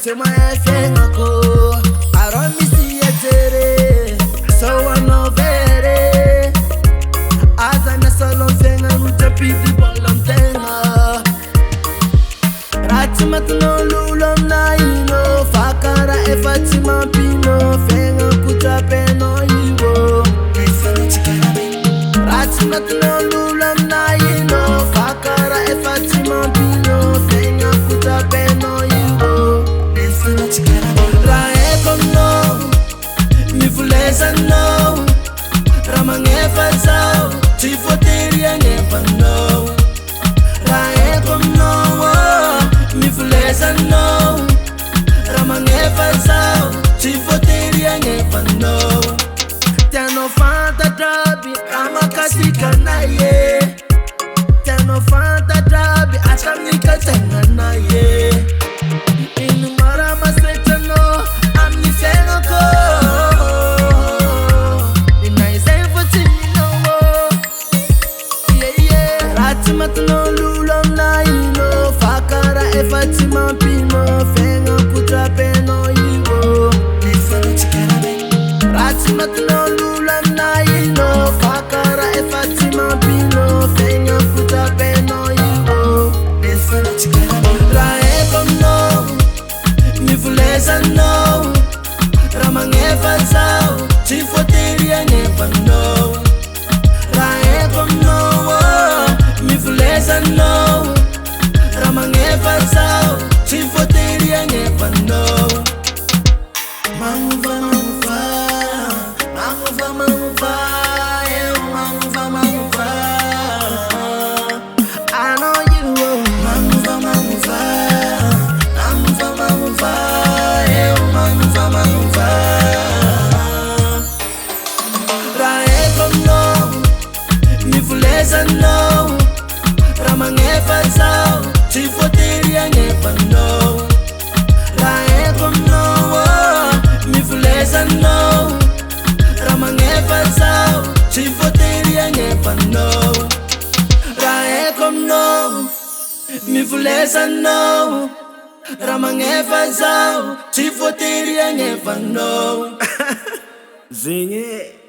Sema efengako aromisi etere so anovere azana salon fenga mutapiti bolom tenga ratima tuno lulom na ino fakara e fatima pino fenga kutape no iwo ratima tuno lulom na ino fakara e fatima pino fenga kutape no iwo Nifuleza no Ramangefa zao Tifoteria ngefa no Raeko no Nifuleza no Ramangefa zao Tifoteria ngefa no Tiano fanta drabi Ramakasika na ye Tiano fanta drabi Atamika tenga na ye Inumara maseta no Amni fenga ko Matno lulom na ino fakara e fatima pino fenga kutape no iwo matno lulom na ino fakara e fatima pino fenga kutape no iwo raeko no nifuleza no ramangefa zao tifoteria ngefa no raeko no Nifuleza no Ramangefa zao Tifoteria ngefa no Manguva manguva Manguva manguva Manguva manguva I know you Manguva manguva Manguva manguva Manguva manguva Raeko no Nifuleza no Ramangefa zao Tifoteria ngefa no Raeko no Nifuleza no Ramangefa zao Tifoteria ngefa no Raeko no Nifuleza no Ramangefa zao Tifoteria ngefa no Zinge